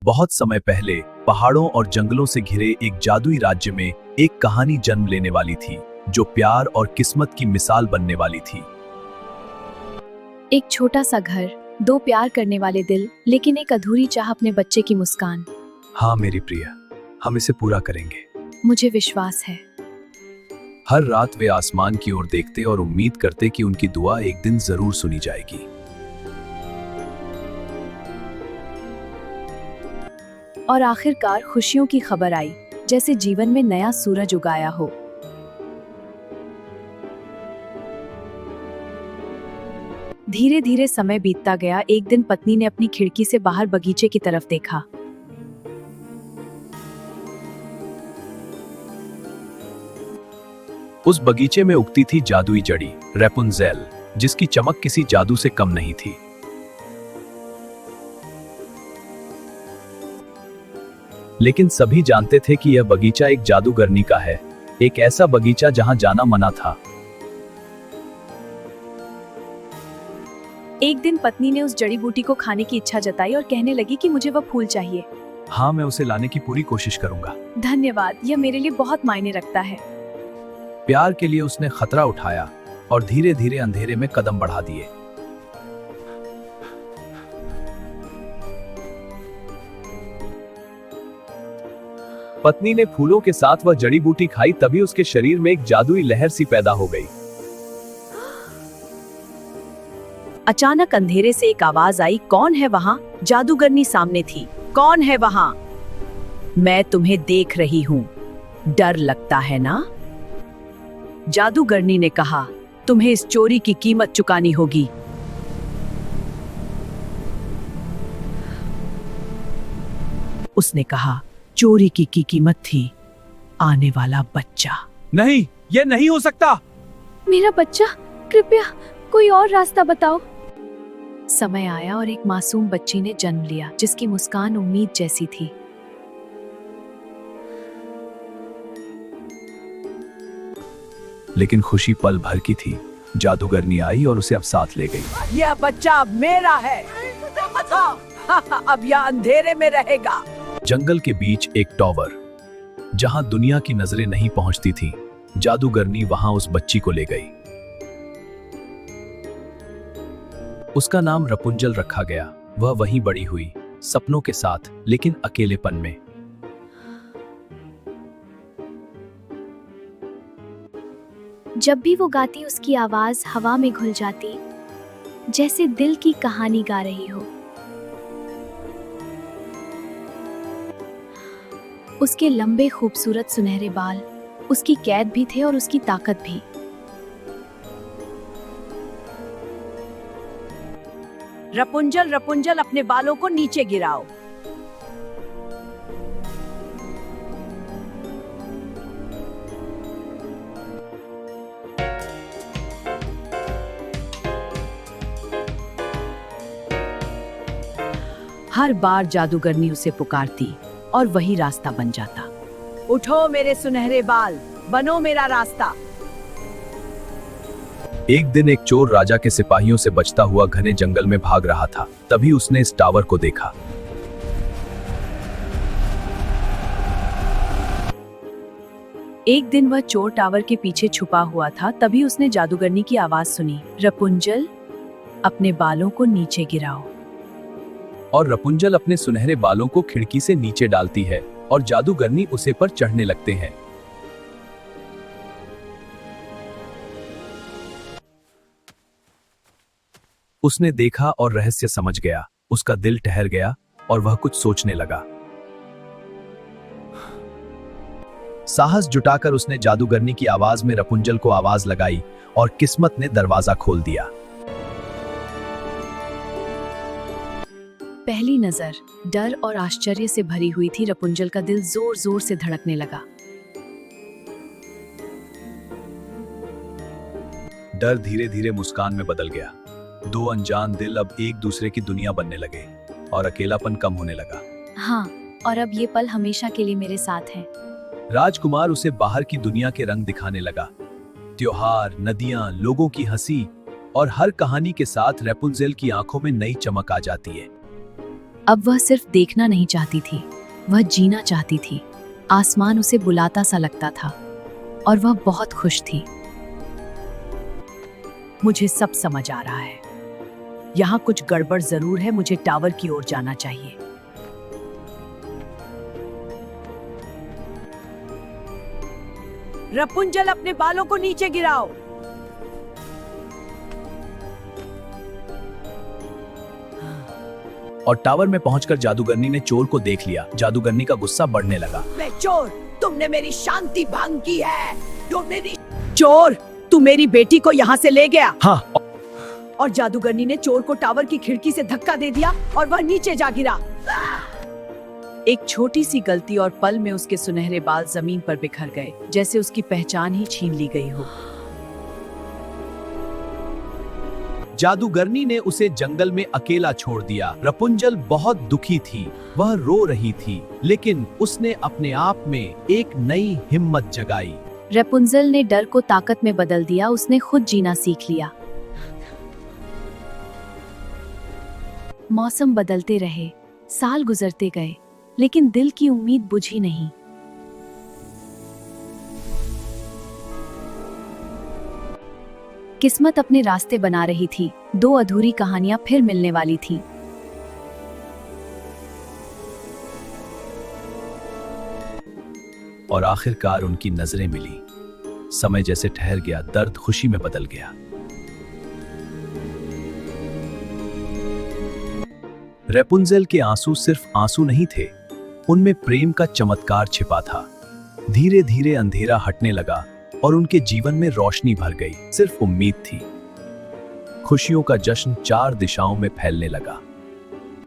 बहुत समय पहले पहाड़ों और जंगलों से घिरे एक जादुई राज्य में एक कहानी जन्म लेने वाली थी जो प्यार और किस्मत की मिसाल बनने वाली थी। एक छोटा सा घर, दो प्यार करने वाले दिल, लेकिन एक अधूरी चाह, अपने बच्चे की मुस्कान। हाँ मेरी प्रिय, हम इसे पूरा करेंगे। मुझे विश्वास है। हर रात वे आसमान की ओर देखते और उम्मीद करते कि उनकी दुआ एक दिन जरूर सुनी जाएगी। और आखिरकार खुशियों की खबर आई, जैसे जीवन में नया सूरज उगाया हो। धीरे धीरे समय बीतता गया। एक दिन पत्नी ने अपनी खिड़की से बाहर बगीचे की तरफ देखा। उस बगीचे में उगती थी जादुई जड़ी रेपुंजेल, जिसकी चमक किसी जादू से कम नहीं थी। लेकिन सभी जानते थे कि यह बगीचा एक जादूगरनी का है, एक ऐसा बगीचा जहां जाना मना था। एक दिन पत्नी ने उस जड़ी बूटी को खाने की इच्छा जताई और कहने लगी कि मुझे वह फूल चाहिए। हाँ, मैं उसे लाने की पूरी कोशिश करूंगा। धन्यवाद, यह मेरे लिए बहुत मायने रखता है। प्यार के लिए उसने खतरा उठाया और धीरे धीरे अंधेरे में कदम बढ़ा दिए। पत्नी ने फूलों के साथ वह जड़ी बूटी खाई, तभी उसके शरीर में एक जादुई लहर सी पैदा हो गई। अचानक अंधेरे से एक आवाज आई, कौन है वहां? जादूगरनी सामने थी। कौन है वहां? मैं तुम्हें देख रही हूं। डर लगता है ना? जादूगरनी ने कहा, तुम्हें इस चोरी की कीमत चुकानी होगी। उसने कहा, चोरी की कीमत थी आने वाला बच्चा। नहीं, यह नहीं हो सकता। मेरा बच्चा, कृपया कोई और रास्ता बताओ। समय आया और एक मासूम बच्ची ने जन्म लिया, जिसकी मुस्कान उम्मीद जैसी थी। लेकिन खुशी पल भर की थी। जादूगरनी आई और उसे अब साथ ले गई। यह बच्चा अब मेरा है। अब यह अंधेरे में रहेगा। जंगल के बीच एक टॉवर, जहां दुनिया की नजरें नहीं पहुंचती थीं, जादूगरनी वहां उस बच्ची को ले गई। उसका नाम रपुंजल रखा गया। वह वहीं बड़ी हुई, सपनों के साथ, लेकिन अकेलेपन में। जब भी वो गाती, उसकी आवाज हवा में घुल जाती, जैसे दिल की कहानी गा रही हो। उसके लंबे खूबसूरत सुनहरे बाल उसकी कैद भी थे और उसकी ताकत भी। रपुंजल, रपुंजल, अपने बालों को नीचे गिराओ। हर बार जादूगरनी उसे पुकारती और वही रास्ता बन जाता। उठो मेरे सुनहरे बाल, बनो मेरा रास्ता। एक दिन एक चोर राजा के सिपाहियों से बचता हुआ घने जंगल में भाग रहा था। तभी उसने इस टावर को देखा। एक दिन वह चोर टावर के पीछे छुपा हुआ था। तभी उसने जादूगरनी की आवाज सुनी, रपुंजल, अपने बालों को नीचे गिराओ। और रपुंजल अपने सुनहरे बालों को खिड़की से नीचे डालती है और जादूगरनी उसे पर चढ़ने लगते हैं। उसने देखा और रहस्य समझ गया। उसका दिल ठहर गया और वह कुछ सोचने लगा। साहस जुटाकर उसने जादूगरनी की आवाज में रपुंजल को आवाज लगाई और किस्मत ने दरवाजा खोल दिया। पहली नजर डर और आश्चर्य से भरी हुई थी। रपुंजल का दिल जोर जोर से धड़कने लगा। डर धीरे धीरे मुस्कान में बदल गया। दो अनजान दिल अब एक दूसरे की दुनिया बनने लगे और अकेलापन कम होने लगा। हाँ, और अब ये पल हमेशा के लिए मेरे साथ हैं। राजकुमार उसे बाहर की दुनिया के रंग दिखाने लगा। त्योहार, नदियां, लोगों की हंसी और हर कहानी के साथ रेपुंजेल की आंखों में नई चमक आ जाती है। अब वह सिर्फ देखना नहीं चाहती थी, वह जीना चाहती थी। आसमान उसे बुलाता सा लगता था और वह बहुत खुश थी। मुझे सब समझ आ रहा है। यहाँ कुछ गड़बड़ जरूर है। मुझे टावर की ओर जाना चाहिए। रपुंजल, अपने बालों को नीचे गिराओ। और टावर में पहुंचकर जादूगरनी ने चोर को देख लिया। जादूगरनी का गुस्सा बढ़ने लगा। मैं चोर, तुमने मेरी शांति भंग की है। चोर, तू मेरी बेटी को यहाँ से ले गया। हाँ। और जादूगरनी ने चोर को टावर की खिड़की से धक्का दे दिया और वह नीचे जा गिरा। एक छोटी सी गलती और पल में उसके सुनहरे बाल जमीन पर बिखर गए, जैसे उसकी पहचान ही छीन ली गई हो। जादूगरनी ने उसे जंगल में अकेला छोड़ दिया। रपुंजल बहुत दुखी थी, वह रो रही थी, लेकिन उसने अपने आप में एक नई हिम्मत जगाई। रपुंजल ने डर को ताकत में बदल दिया। उसने खुद जीना सीख लिया। मौसम बदलते रहे, साल गुजरते गए, लेकिन दिल की उम्मीद बुझी नहीं। किस्मत अपने रास्ते बना रही थी। दो अधूरी कहानियां फिर मिलने वाली थीं। और आखिरकार उनकी नजरें मिली। समय जैसे ठहर गया, दर्द खुशी में बदल गया। रेपुंजेल के आंसू सिर्फ आंसू नहीं थे, उनमें प्रेम का चमत्कार छिपा था। धीरे धीरे अंधेरा हटने लगा और उनके जीवन में रोशनी भर गई। सिर्फ उम्मीद थी। खुशियों का जश्न चार दिशाओं में फैलने लगा।